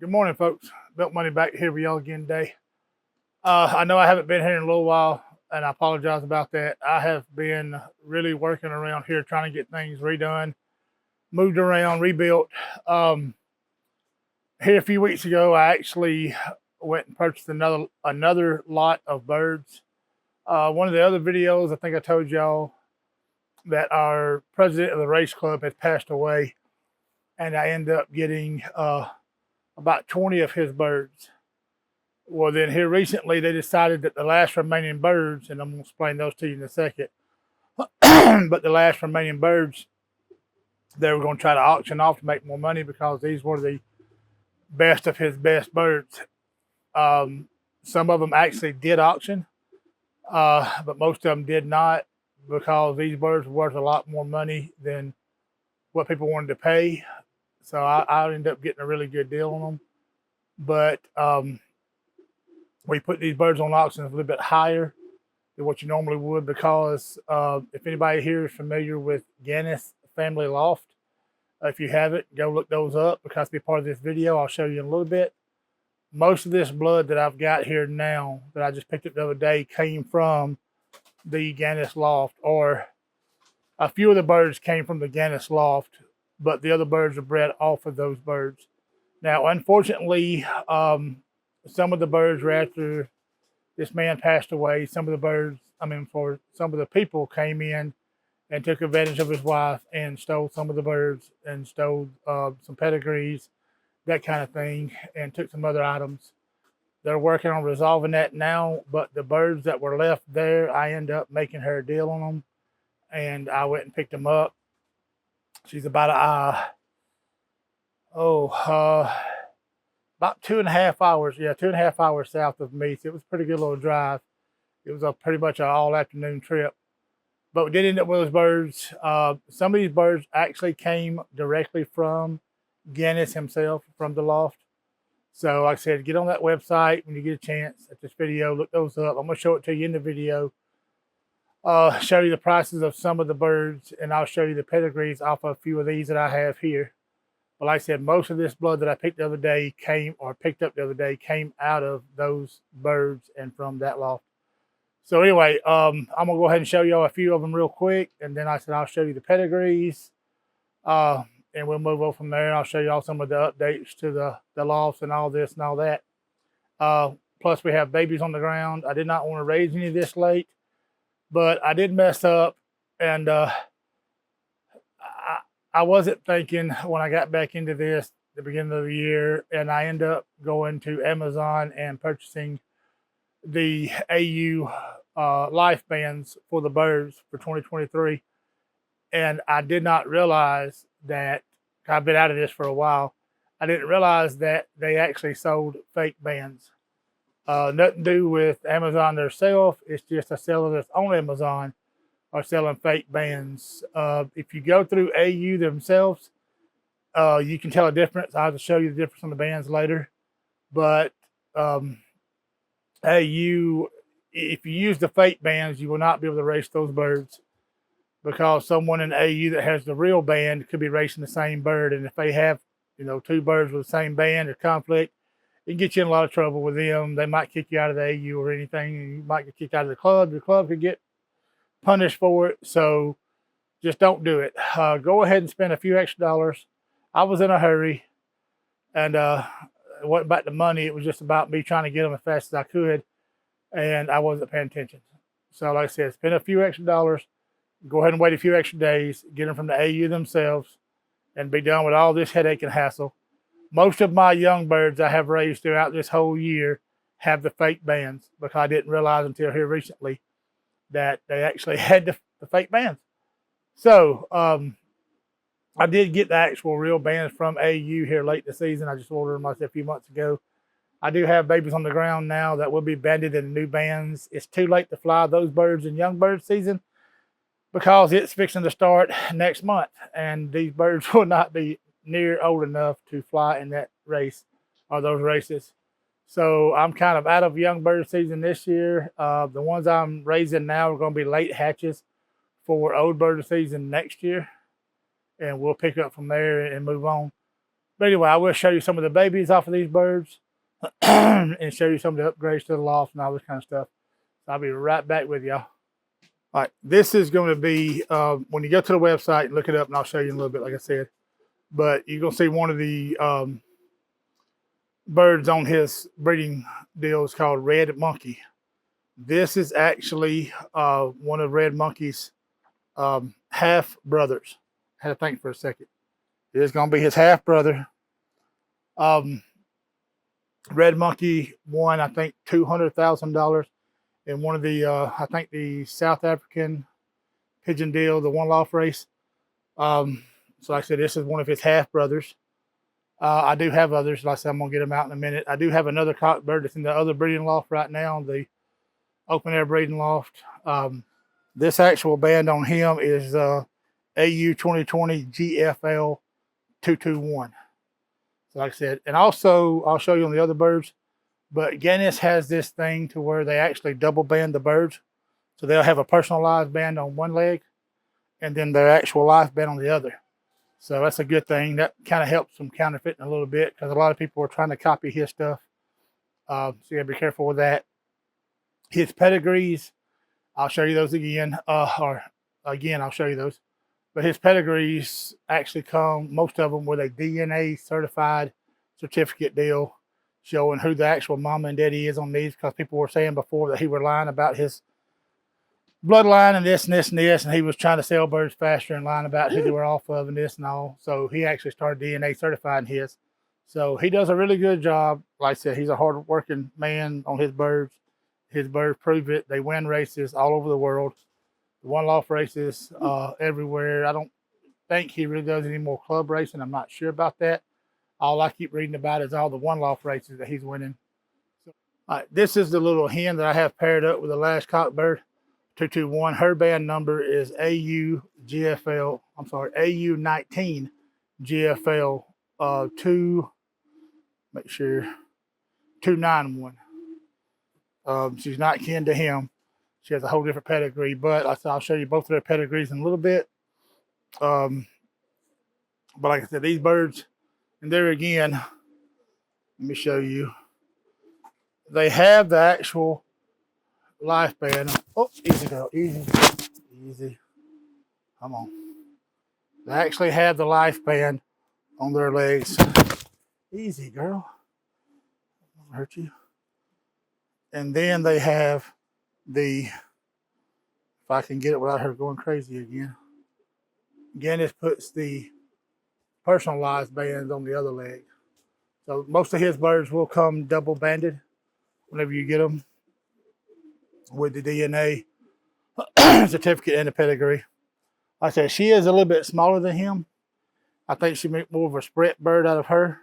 Good morning, folks. Built Money back here with y'all again today. I know I haven't been here in a little while, and I apologize about that. I have been really working around here trying to get things redone, moved around, rebuilt. Um, Here a few weeks ago, I actually went and purchased another lot of birds. One of the other videos, I think I told y'all that our president of the race club had passed away, and I ended up getting about 20 of his birds. Well, then here recently, they decided that the last remaining birds, and I'm going to explain those to you in a second, but the last remaining birds, they were going to try to auction off to make more money because these were the best of his best birds. Some of them actually did auction, but most of them did not because these birds were worth a lot more money than what people wanted to pay. So I ended up getting a really good deal on them. But we put these birds on auction a little bit higher than what you normally would because if anybody here is familiar with Ganus Family Loft, if you haven't, go look those up because to be part of this video, I'll show you in a little bit. Most of this blood that I've got here now that I just picked up the other day came from the Ganus Loft, or a few of the birds came from the Ganus Loft, but the other birds are bred off of those birds. Now, unfortunately, some of the birds were after this man passed away. Some of the birds, for some of the people came in and took advantage of his wife and stole some of the birds and stole some pedigrees, that kind of thing, and took some other items. They're working on resolving that now, but the birds that were left there, I ended up making her a deal on them, and I went and picked them up. She's about about 2.5 hours. Yeah, 2.5 hours south of me. So it was a pretty good little drive. It was pretty much an all afternoon trip. But we did end up with those birds. Some of these birds actually came directly from Ganus himself, from the loft. So like I said, get on that website when you get a chance at this video, look those up. I'm going to show it to you in the video. Show you the prices of some of the birds, and I'll show you the pedigrees off of a few of these that I have here. But like I said, most of this blood that I picked up the other day came out of those birds and from that loft. So anyway, I'm gonna go ahead and show y'all a few of them real quick, and then I said I'll show you the pedigrees, and we'll move on from there. And I'll show y'all some of the updates to the lofts and all this and all that. Plus, we have babies on the ground. I did not want to raise any of this late, but I did mess up, and I wasn't thinking when I got back into this at the beginning of the year, and I ended up going to Amazon and purchasing the AU life bands for the birds for 2023. And I did not realize that, I've been out of this for a while, I didn't realize that they actually sold fake bands. Nothing to do with Amazon themselves. It's just a seller that's on Amazon are selling fake bands. If you go through AU themselves, you can tell a difference. I'll just show you the difference on the bands later. But AU, if you use the fake bands, you will not be able to race those birds because someone in AU that has the real band could be racing the same bird. And if they have, two birds with the same band or conflict, it can get you in a lot of trouble with them. They might kick you out of the AU or anything. And you might get kicked out of the club. Your club could get punished for it. So just don't do it. Go ahead and spend a few extra dollars. I was in a hurry, and it wasn't about the money. It was just about me trying to get them as fast as I could, and I wasn't paying attention. So like I said, spend a few extra dollars. Go ahead and wait a few extra days. Get them from the AU themselves and be done with all this headache and hassle. Most of my young birds I have raised throughout this whole year have the fake bands because I didn't realize until here recently that they actually had the fake bands. So I did get the actual real bands from AU here late in the season. I just ordered them a few months ago. I do have babies on the ground now that will be banded in new bands. It's too late to fly those birds in young bird season because it's fixing to start next month, and these birds will not be near old enough to fly in that race or those races. So I'm kind of out of young bird season this year. The ones I'm raising now are going to be late hatches for old bird season next year, and we'll pick up from there and move on. But anyway, I will show you some of the babies off of these birds and show you some of the upgrades to the loft and all this kind of stuff. So I'll be right back with y'all. All right, this is going to be, when you go to the website and look it up, and I'll show you in a little bit, like I said. But you're going to see one of the birds on his breeding deal is called Red Monkey. This is actually one of Red Monkey's half brothers. I had to think for a second. It is going to be his half brother. Red Monkey won, I think, $200,000 in one of the, I think the South African pigeon deal, the one loft race. So like I said, this is one of his half brothers. I do have others. Like I said, I'm going to get them out in a minute. I do have another cock bird that's in the other breeding loft right now, the open air breeding loft. This actual band on him is AU 2020 GFL 221. So like I said, and also I'll show you on the other birds, but Ganus has this thing to where they actually double band the birds. So they'll have a personalized band on one leg and then their actual life band on the other. So that's a good thing. That kind of helps them counterfeiting a little bit because a lot of people are trying to copy his stuff. So you gotta be careful with that. His pedigrees, I'll show you those again. I'll show you those. But his pedigrees actually come, most of them, with a DNA certified certificate deal showing who the actual mama and daddy is on these, because people were saying before that he were lying about his bloodline and this and this and this, and he was trying to sell birds faster and lying about who they were off of and this and all. So he actually started DNA certifying his. So he does a really good job. Like I said, he's a hard-working man on his birds. His birds prove it. They win races all over the world. The one loft races everywhere. I don't think he really does any more club racing. I'm not sure about that. All I keep reading about is all the one loft races that he's winning. So, this is the little hen that I have paired up with the last cock bird, 221. Her band number is AU 19 GFL 291. She's not kin to him. She has a whole different pedigree, but I'll show you both of their pedigrees in a little bit. But like I said, these birds, and there again, let me show you. They have the actual life band. Oh, easy girl, easy, easy. Come on. They actually have the life band on their legs. Easy girl. Don't hurt you. And then they have the, if I can get it without her going crazy again. Ganus puts the personalized bands on the other leg. So most of his birds will come double banded whenever you get them with the DNA certificate and the pedigree. Like I said, she is a little bit smaller than him. I think she made more of a sprint bird out of her.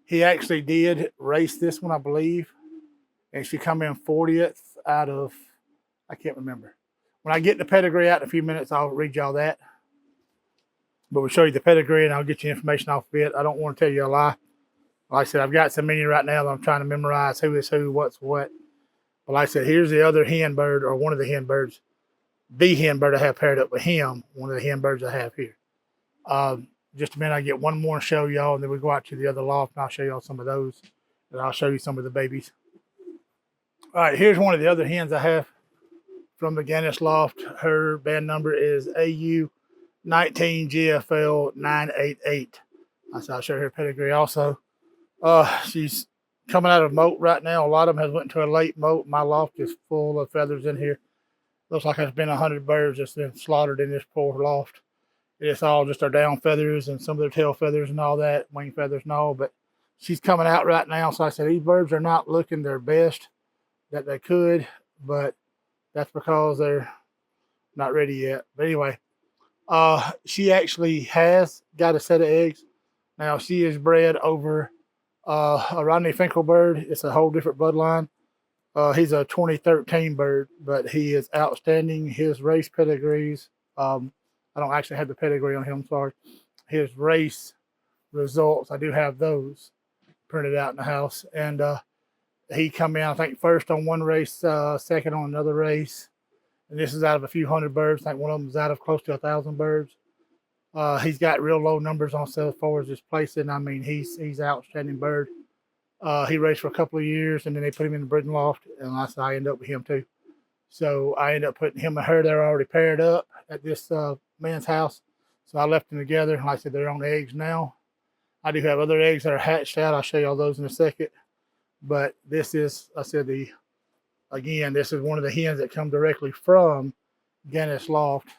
He actually did race this one, I believe. And she come in 40th out of, I can't remember. When I get the pedigree out in a few minutes, I'll read y'all that. But we'll show you the pedigree and I'll get you information off of it. I don't want to tell you a lie. Like I said, I've got so many right now that I'm trying to memorize who is who, what's what. But like I said, here's the other hen bird, or one of the hen birds. The hen bird I have paired up with him, one of the hen birds I have here. Just a minute, I get one more and show y'all, and then we go out to the other loft, and I'll show y'all some of those. And I'll show you some of the babies. All right, here's one of the other hens I have from the Ganus loft. Her band number is AU 19 GFL 988. I'll show her pedigree also. She's coming out of moult right now. A lot of them has went into a late moult. My loft is full of feathers in here. Looks like there's been 100 birds that's been slaughtered in this poor loft. It's all just our down feathers and some of their tail feathers and all that, wing feathers and all. But she's coming out right now. So I said, these birds are not looking their best that they could, but that's because they're not ready yet. But anyway, she actually has got a set of eggs. Now she is bred over a Rodney Finkel bird. It's a whole different bloodline. He's a 2013 bird, but he is outstanding. His race pedigrees, I don't actually have the pedigree on him, sorry. His race results, I do have those printed out in the house. And he come in, I think, first on one race, second on another race. And this is out of a few hundred birds. I think one of them is out of close to 1,000 birds. He's got real low numbers on sales as far as his placing. I mean, he's outstanding bird. He raced for a couple of years, and then they put him in the breeding loft, and I ended up with him too. So I ended up putting him and her there already paired up at this man's house. So I left them together. Like I said, they're on eggs now. I do have other eggs that are hatched out. I'll show you all those in a second. But this is, I said, this is one of the hens that come directly from Ganus Loft.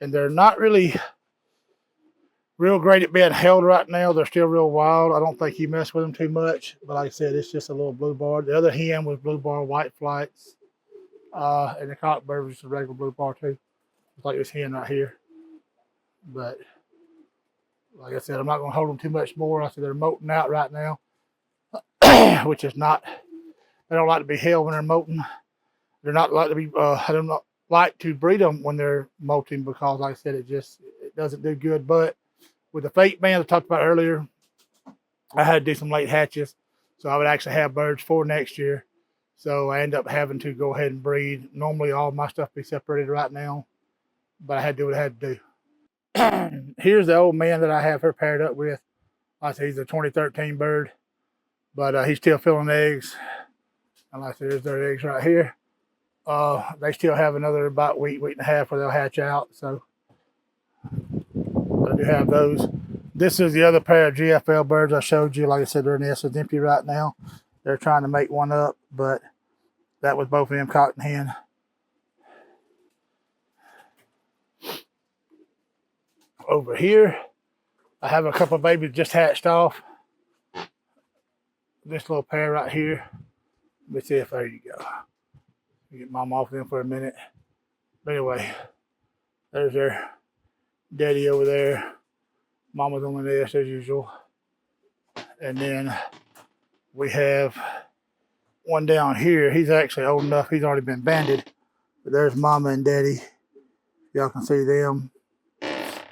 And they're not really real great at being held right now. They're still real wild. I don't think he messed with them too much. But like I said, it's just a little blue bar. The other hen was blue bar white flights. And the cockbird was just a regular blue bar too. It's like this hen right here. But like I said, I'm not going to hold them too much more. I said they're molting out right now, which is not. They don't like to be held when they're molting. They're not like to be. I don't like to breed them when they're molting because, like I said, it doesn't do good. But with the fate band I talked about earlier, I had to do some late hatches, so I would actually have birds for next year. So I end up having to go ahead and breed. Normally, all my stuff be separated right now, but I had to do what I had to do. Here's the old man that I have her paired up with. Like I said, he's a 2013 bird, but he's still filling eggs. And like I said, there's their eggs right here. They still have another about week and a half where they'll hatch out. So I do have those. This is the other pair of GFL birds I showed you. Like I said, their nest is empty right now. They're trying to make one up, but that was both of them cotton hen. Over here, I have a couple of babies just hatched off. This little pair right here. Let me see if there you go. Get mom off them for a minute. But anyway, there's their daddy over there. Mama's on the nest as usual. And then we have one down here. He's actually old enough. He's already been banded. But there's mama and daddy. Y'all can see them.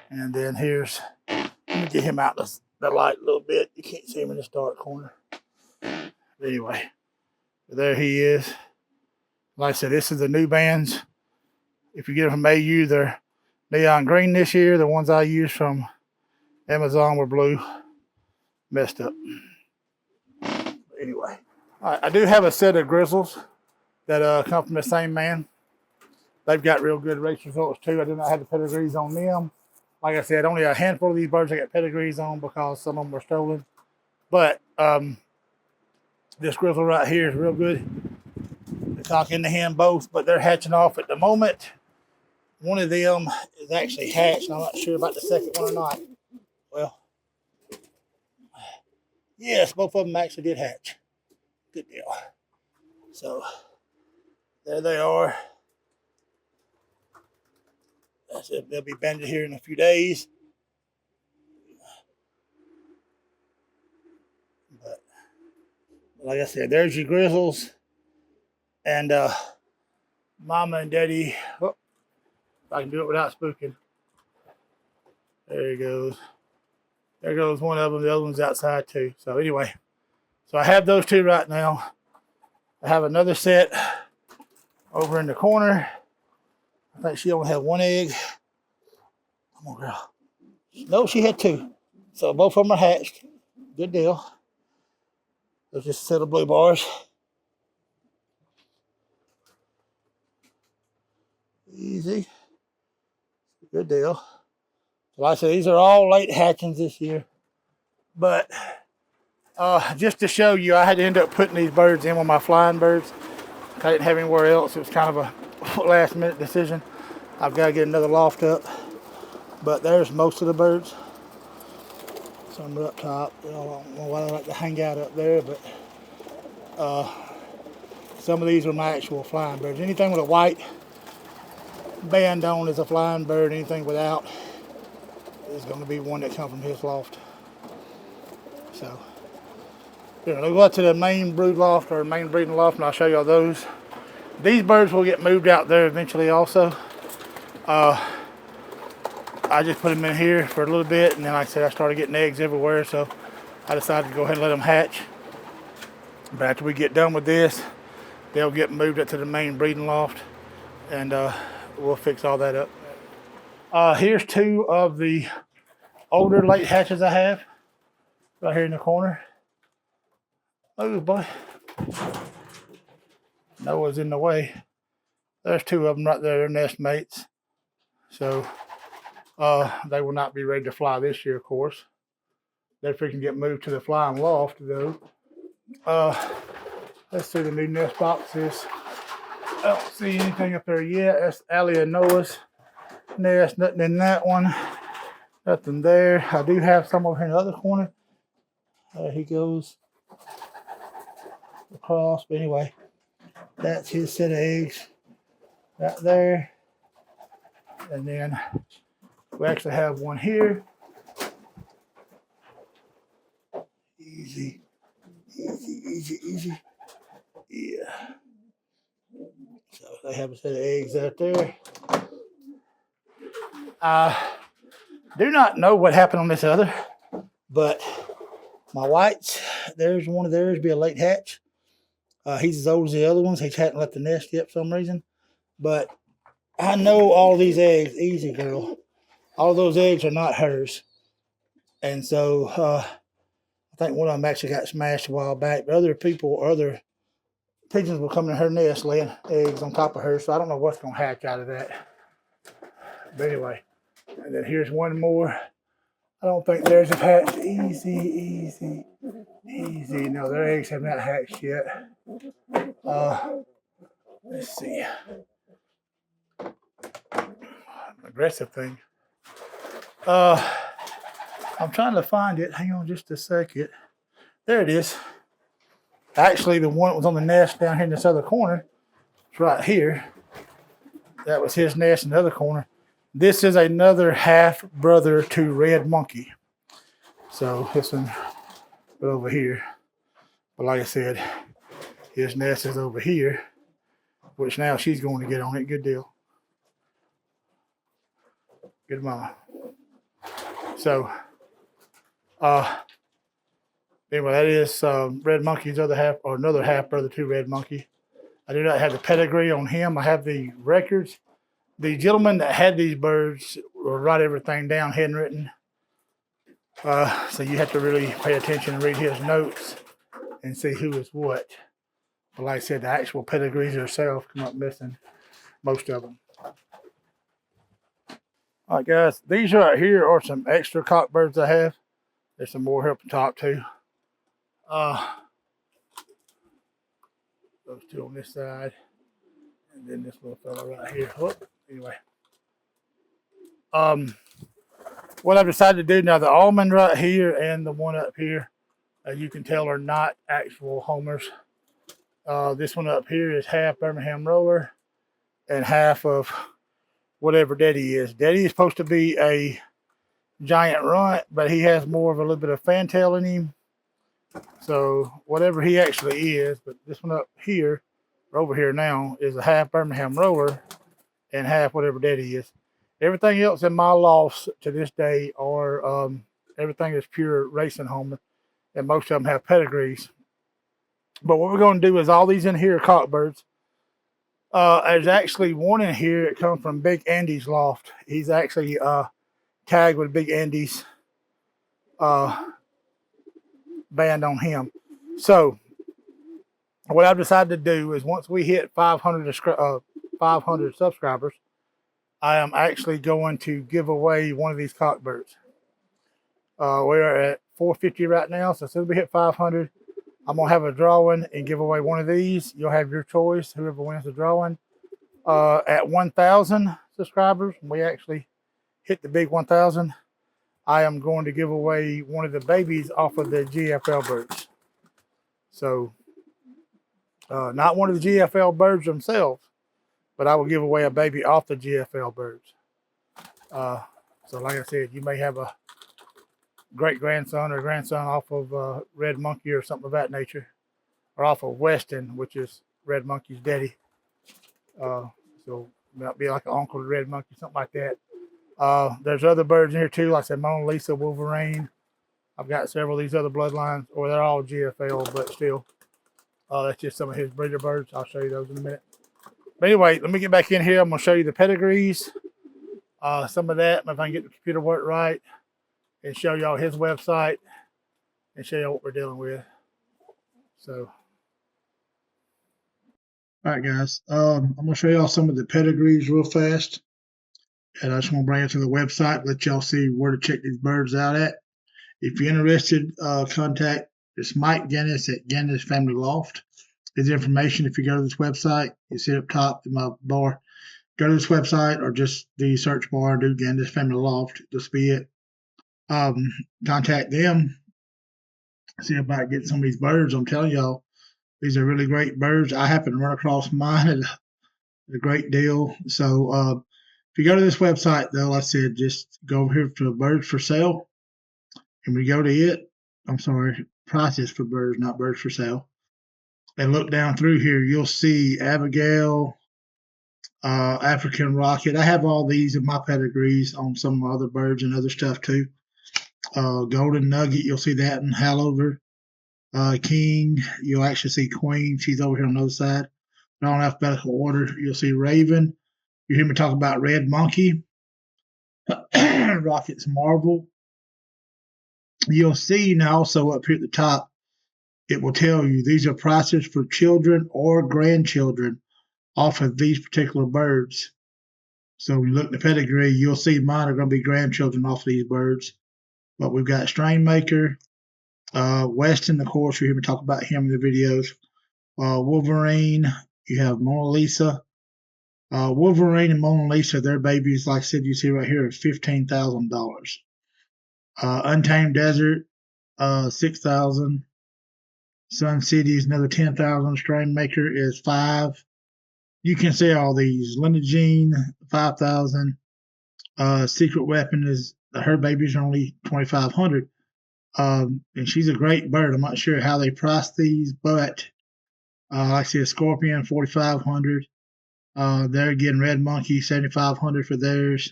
And then here's, let me get him out the light a little bit. You can't see him in this dark corner. Anyway, there he is. Like I said, this is the new bands. If you get them from AU, they're neon green this year. The ones I used from Amazon were blue. Messed up. Anyway, I do have a set of Grizzles that come from the same man. They've got real good race results too. I do not have the pedigrees on them. Like I said, only a handful of these birds I got pedigrees on because some of them were stolen. But this grizzle right here is real good. The cock and the hen both, but they're hatching off at the moment. One of them is actually hatched. I'm not sure about the second one or not. Well, yes, both of them actually did hatch. Good deal. So there they are. That's it. They'll be banded here in a few days. But like I said, there's your Grizzles. And mama and daddy. Oh, if I can do it without spooking. There he goes. There goes one of them. The other one's outside too. So anyway, so I have those two right now. I have another set over in the corner. I think she only had one egg. Come on, girl. No, she had two. So both of them are hatched. Good deal. There's just a set of blue bars. Easy. Good deal. So like I said, these are all late hatchings this year. But just to show you, I had to end up putting these birds in with my flying birds. I didn't have anywhere else. It was kind of a last minute decision. I've got to get another loft up. But there's most of the birds. Some are up top. I don't know why they like to hang out up there, but some of these are my actual flying birds. Anything with a white band on is a flying bird. Anything without is going to be one that comes from his loft. So here, we'll go out to the main brood loft or main breeding loft, and I'll show you all those. These birds will get moved out there eventually also. I just put them in here for a little bit, and then like I said, I started getting eggs everywhere, so I decided to go ahead and let them hatch. But after we get done with this, they'll get moved up to the main breeding loft, and we'll fix all that up. Here's two of the older late hatches I have right here in the corner. Oh boy, Noah's in the way. There's two of them right there, they're nest mates. So they will not be ready to fly this year, of course. They're freaking get moved to the flying loft though. Let's see the new nest boxes. I don't see anything up there yet. That's Allie and Noah's nest. Nothing in that one. Nothing there. I do have some over here in the other corner. There he goes across. But anyway, that's his set of eggs right there. And then we actually have one here. Easy, easy, easy, easy. Yeah. So they have a set of eggs out there. I do not know what happened on this other, but my whites, there's one of theirs be a late hatch. He's as old as the other ones. He hadn't left the nest yet for some reason. But I know all these eggs, easy girl, all those eggs are not hers. And so I think one of them actually got smashed a while back. But other people, other pigeons will come in her nest laying eggs on top of her. So I don't know what's going to hatch out of that. But anyway, and then here's one more. I don't think theirs have hatched. Easy, easy, easy. No, their eggs have not hatched yet. Let's see. Aggressive thing. I'm trying to find it. Hang on just a second. There it is. Actually, the one that was on the nest down here in this other corner, it's right here. That was his nest in the other corner. This is another half brother to Red Monkey. So this one is over here. But like I said, his nest is over here, which now she's going to get on it. Good deal. Good mama. So, anyway, that is Red Monkey's other half, or another half brother to Red Monkey. I do not have the pedigree on him. I have the records. The gentleman that had these birds will write everything down handwritten. So you have to really pay attention and read his notes and see who is what. But like I said, the actual pedigrees herself come up missing, most of them. All right, guys, these right here are some extra cockbirds I have. There's some more here up the top too. Those two on this side, and then this little fella right here. Whoop. Anyway, what I've decided to do now, the almond right here and the one up here, you can tell are not actual homers. This one up here is half Birmingham roller and half of whatever Daddy is. Daddy is supposed to be a giant runt, but he has more of a little bit of fantail in him. So whatever he actually is, but this one up here, or over here now, is a half Birmingham roller and half whatever Daddy is. Everything else in my lofts to this day are everything is pure racing homer, and most of them have pedigrees. But what we're going to do is all these in here are cockbirds. There's actually one in here that comes from Big Andy's loft. He's actually tagged with Big Andy's band on him. So what I've decided to do is once we hit 500 subscribers, I am actually going to give away one of these cockbirds. We're at 450 right now, so as soon as we hit 500, I'm going to have a drawing and give away one of these. You'll have your choice, whoever wins the drawing. At 1,000 subscribers, we actually hit the big 1,000, I am going to give away one of the babies off of the GFL birds. So, not one of the GFL birds themselves, but I will give away a baby off the GFL birds. So like I said, you may have a great-grandson or grandson off of Red Monkey or something of that nature, or off of Weston, which is Red Monkey's daddy. So it might be like an uncle to Red Monkey, something like that. There's other birds in here too, like I said, Mona Lisa, Wolverine. I've got several of these other bloodlines, or they're all GFL, but still. That's just some of his breeder birds. I'll show you those in a minute. But anyway, let me get back in here. I'm going to show you the pedigrees. some of that, if I can get the computer work right, and show y'all his website and show y'all what we're dealing with. So, all right, guys. I'm gonna show y'all some of the pedigrees real fast, and I just want to bring it to the website, let y'all see where to check these birds out at. If you're interested, contact it's Mike Ganus at Ganus Family Loft. His information, if you go to this website, you see up top in my bar. Go to this website or just the search bar and do Ganus Family Loft. Just be it. Contact them. See about getting some of these birds. I'm telling y'all, these are really great birds. I happen to run across mine at a great deal. So if you go to this website, though, like I said, just go over here to birds for sale. And we go to it. I'm sorry, prices for birds, not birds for sale. And look down through here, you'll see Abigail, African Rocket. I have all these in my pedigrees on some of my other birds and other stuff too. Golden Nugget, you'll see that in Halover. King, you'll actually see Queen. She's over here on the other side. Not in alphabetical order. You'll see Raven. You hear me talk about Red Monkey. Rocket's Marvel. You'll see now also up here at the top, it will tell you these are prices for children or grandchildren off of these particular birds. So when you look at the pedigree, you'll see mine are going to be grandchildren off of these birds. But we've got Strain Maker, Weston, of course, you hear me talk about him in the videos. Wolverine, you have Mona Lisa. Wolverine and Mona Lisa, their babies, like I said, you see right here, are $15,000. Untamed Desert, $6,000. Sun City is another $10,000. Strain Maker is $5,000. You can see all these. Linda Jean, $5,000. Secret Weapon is her babies are only $2,500. And she's a great bird. I'm not sure how they price these, but I see a Scorpion, $4,500. There again, Red Monkey, $7,500 for theirs.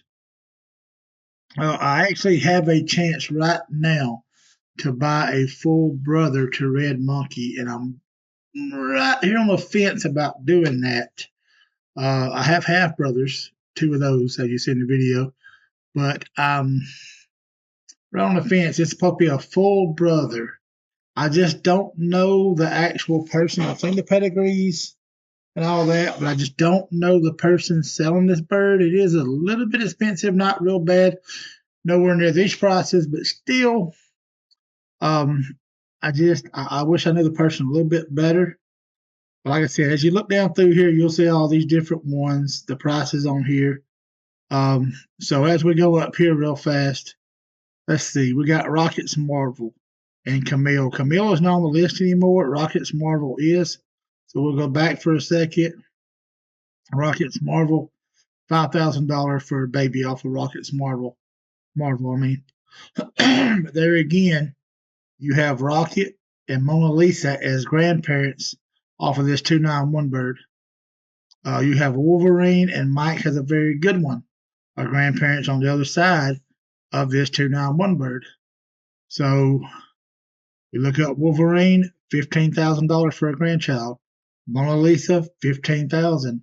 I actually have a chance right now to buy a full brother to Red Monkey, and I'm right here on the fence about doing that. I have half brothers, 2 of those, as you see in the video, but right on the fence. It's supposed to be a full brother. I just don't know the actual person. I've seen the pedigrees and all that, but I just don't know the person selling this bird. It is a little bit expensive, not real bad, nowhere near these prices, but still, I wish I knew the person a little bit better. But like I said, as you look down through here, you'll see all these different ones, the prices on here. So as we go up here real fast, let's see, we got Rocket's Marvel and Camille. Camille is not on the list anymore. Rocket's Marvel is. So we'll go back for a second. Rocket's Marvel, $5,000 for a baby off of Rocket's Marvel. But there again, you have Rocket and Mona Lisa as grandparents off of this 291 bird. You have Wolverine and Mike has a very good one, our grandparents on the other side of this 291 bird. So you look up Wolverine, $15,000 for a grandchild. Mona Lisa, $15,000.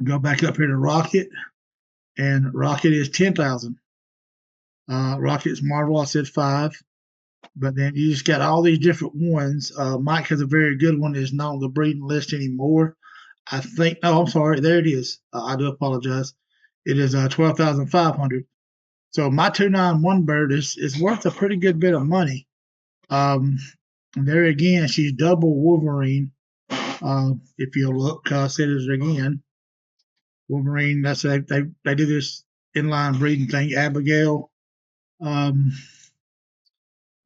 Go back up here to Rocket, and Rocket is $10,000. Rocket's Marvel, I said $5,000. But then you just got all these different ones. Mike has a very good one. Is not on the breeding list anymore. I think. Oh, I'm sorry. There it is. I do apologize. It is $12,500. So my 291 bird is worth a pretty good bit of money. There again, she's double Wolverine. If you look, I said it again. Wolverine. That's they do this inline breeding thing. Abigail.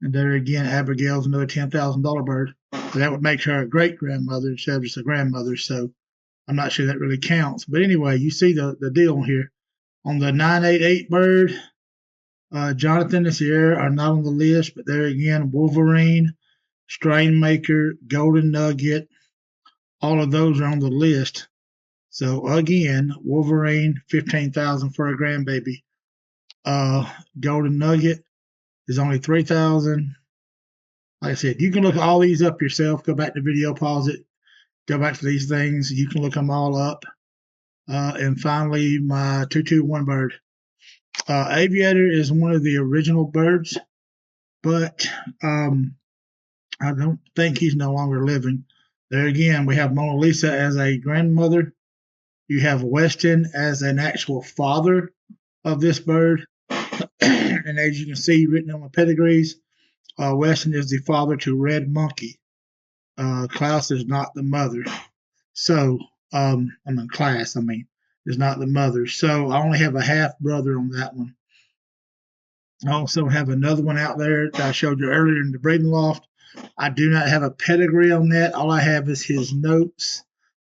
And there again, Abigail's another $10,000 bird. So that would make her a great grandmother instead of just a grandmother. So I'm not sure that really counts. But anyway, you see the deal here. On the 988 bird, Jonathan and Sierra are not on the list, but there again, Wolverine, Strain Maker, Golden Nugget, all of those are on the list. So again, Wolverine, $15,000 for a grandbaby. Golden Nugget is only $3,000. Like I said, you can look all these up yourself. Go back to the video, pause it, go back to these things. You can look them all up. And finally, my 221 bird. Aviator is one of the original birds, but I don't think he's no longer living. There again, we have Mona Lisa as a grandmother. You have Weston as an actual father of this bird. And as you can see written on the pedigrees, Weston is the father to Red Monkey. Klaus is not the mother. So, Class, is not the mother. So I only have a half brother on that one. I also have another one out there that I showed you earlier in the breeding loft. I do not have a pedigree on that. All I have is his notes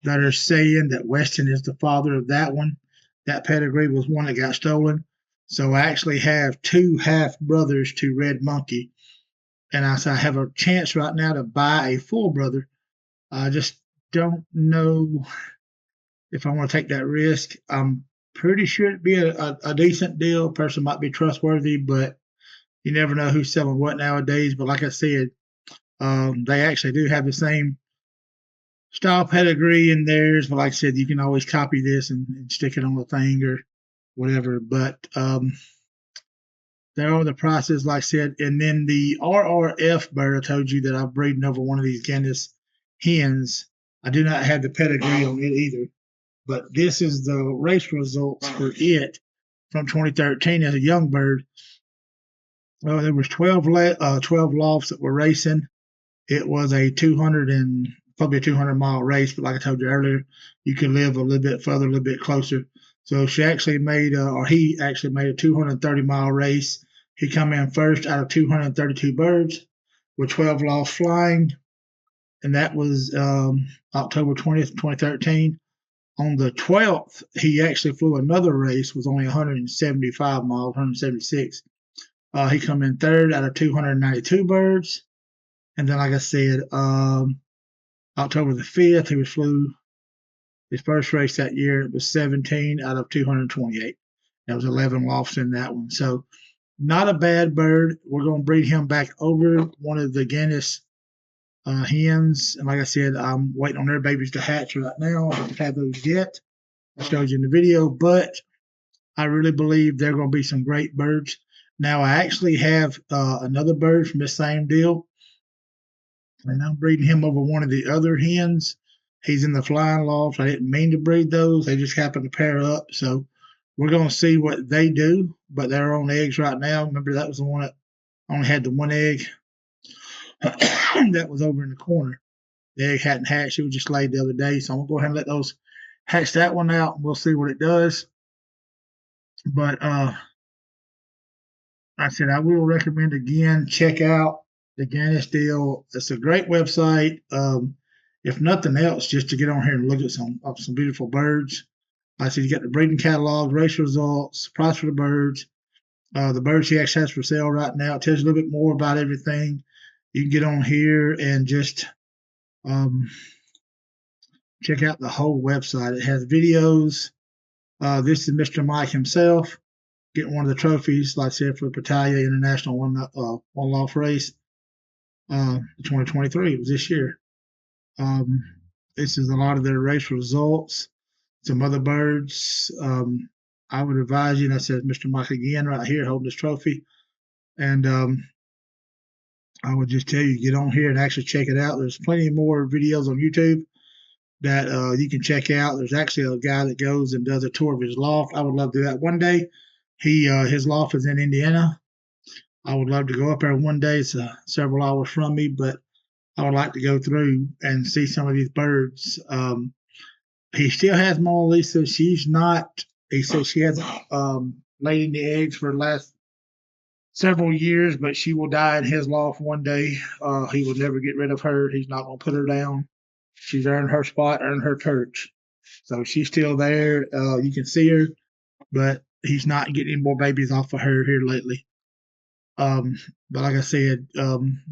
that are saying that Weston is the father of that one. That pedigree was one that got stolen. So I actually have two half brothers to Red Monkey. And I have a chance right now to buy a full brother. I just don't know if I want to take that risk. I'm pretty sure it'd be a decent deal. Person might be trustworthy, but you never know who's selling what nowadays. But like I said, they actually do have the same style pedigree in theirs. But like I said, you can always copy this and stick it on the thing or whatever. But there are the prices, like I said. And then the RRF bird, I told you that I'm breeding over one of these Ganus hens. I do not have the pedigree on it either. But this is the race results for it from 2013 as a young bird. Well, there was 12 lofts that were racing. It was a 200-mile race, but like I told you earlier, you can live a little bit further, a little bit closer. So he actually made a 230-mile race. He come in first out of 232 birds with 12 lofts flying, and that was October 20th, 2013. On the 12th, he actually flew another race with only 175 miles, 176. He come in third out of 292 birds. And then, like I said, October the 5th, he flew his first race that year. It was 17 out of 228. There was 11 lofts in that one. So not a bad bird. We're going to breed him back over one of the Ganus hens. And like I said, I'm waiting on their babies to hatch right now. I don't have those yet. I showed you in the video, but I really believe they're going to be some great birds. Now, I actually have another bird from the same deal, and I'm breeding him over one of the other hens. He's in the flying loft. I didn't mean to breed those. They just happened to pair up. So we're going to see what they do, but they're on eggs right now. Remember, that was the one that only had the one egg. That was over in the corner. The egg hadn't hatched. It was just laid the other day. So I'm going to go ahead and let those hatch that one out, and we'll see what it does. But I said I will recommend again, check out the Ganus deal. It's a great website. If nothing else, just to get on here and look at some beautiful birds. I said you got the breeding catalog, race results, price for the birds. The birds he actually has for sale right now. It tells you a little bit more about everything. You can get on here and just check out the whole website. It has videos. This is Mr. Mike himself getting one of the trophies, like I said, for the Battalion International one loft race. 2023. It was this year. This is a lot of their race results. Some other birds. I would advise you, and I said Mr. Mike again right here holding this trophy. And I would just tell you, get on here and actually check it out. There's plenty more videos on YouTube that you can check out. There's actually a guy that goes and does a tour of his loft. I would love to do that one day. His loft is in Indiana. I would love to go up there one day. It's several hours from me, but I would like to go through and see some of these birds. He still has Mona Lisa. She's not. He says she hasn't laid any eggs for the last several years, but she will die in his loft one day. He will never get rid of her. He's not going to put her down. She's earned her spot, earned her perch. So she's still there. You can see her, but he's not getting any more babies off of her here lately. But like I said,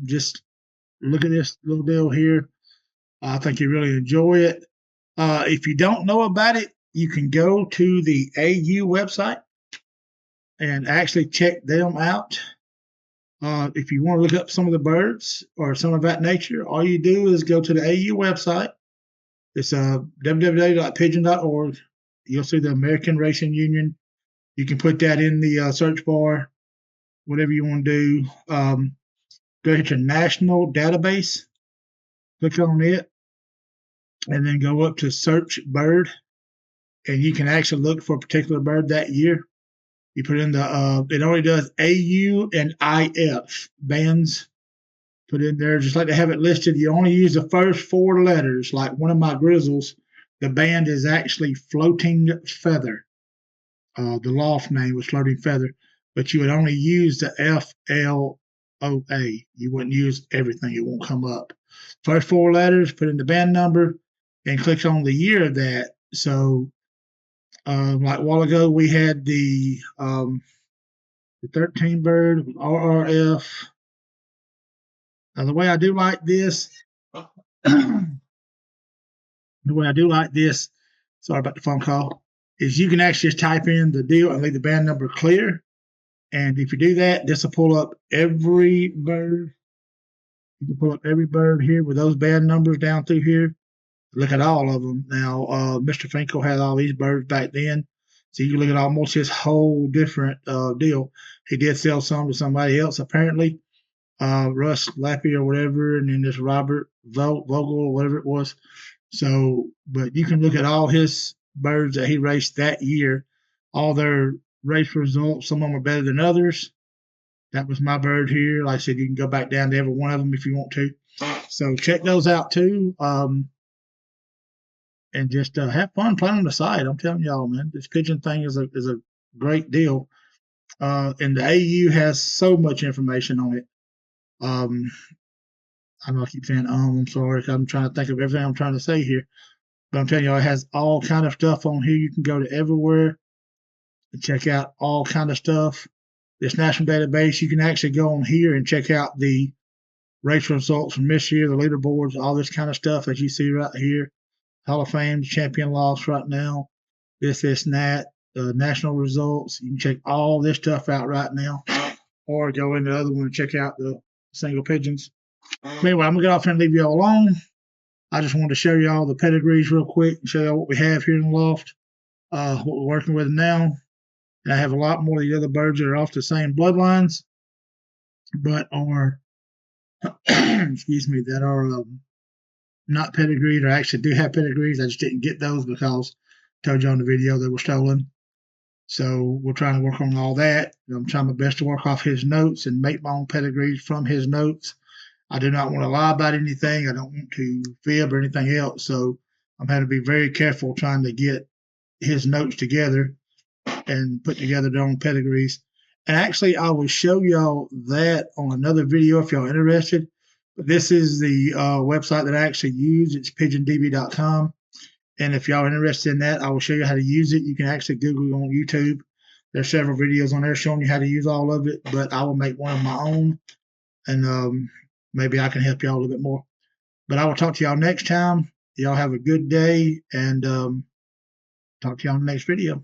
just look at this little deal here. I think you really enjoy it. If you don't know about it, you can go to the AU website and actually check them out. If you want to look up some of the birds or some of that nature, all you do is go to the AU website. It's www.pigeon.org. you'll see the American Racing Union. You can put that in the search bar, whatever you want to do. Go hit your national database, click on it, and then go up to search bird, and you can actually look for a particular bird that year. You put in the, it only does AU and IF bands. Put in there, just like they have it listed. You only use the first 4 letters. Like one of my Grizzles, the band is actually Floating Feather. The loft name was Floating Feather, but you would only use the FLOA. You wouldn't use everything. It won't come up. First 4 letters, put in the band number, and click on the year of that. So, like a while ago, we had the 13 bird with RRF. Now, the way I do like this, sorry about the phone call, is you can actually just type in the deal and leave the band number clear. And if you do that, this will pull up every bird. You can pull up every bird here with those band numbers down through here. Look at all of them. Now, Mr. Finkel had all these birds back then. So you can look at almost his whole different deal. He did sell some to somebody else, apparently. Russ Lappy or whatever, and then this Robert Vogel or whatever it was. So, but you can look at all his birds that he raced that year, all their race results. Some of them are better than others. That was my bird here. Like I said, you can go back down to every one of them if you want to. So check those out too. And just have fun playing on the side. I'm telling y'all, man, this pigeon thing is a great deal. And the AU has so much information on it. I know I keep saying I'm sorry. I'm trying to think of everything I'm trying to say here. But I'm telling you, it has all kind of stuff on here. You can go to everywhere and check out all kind of stuff. This national database, you can actually go on here and check out the race results from this year, the leaderboards, all this kind of stuff that you see right here. Hall of Fame, champion loss right now. This and that. National results. You can check all this stuff out right now. Or go into the other one and check out the single pigeons. Anyway, I'm going to get off here and leave y'all alone. I just wanted to show y'all the pedigrees real quick and show y'all what we have here in the loft, what we're working with now. And I have a lot more of the other birds that are off the same bloodlines, but are, excuse me, that are not pedigreed, or actually do have pedigrees. I just didn't get those because I told you on the video they were stolen. So we're trying to work on all that. I'm trying my best to work off his notes and make my own pedigrees from his notes. I do not want to lie about anything. I don't want to fib or anything else. So I'm having to be very careful trying to get his notes together and put together their own pedigrees. And actually, I will show y'all that on another video if y'all are interested. But this is the website that I actually use. It's pigeondb.com. And if y'all are interested in that, I will show you how to use it. You can actually Google on YouTube. There's several videos on there showing you how to use all of it, but I will make one of my own, and maybe I can help y'all a little bit more. But I will talk to y'all next time. Y'all have a good day, and talk to y'all in the next video.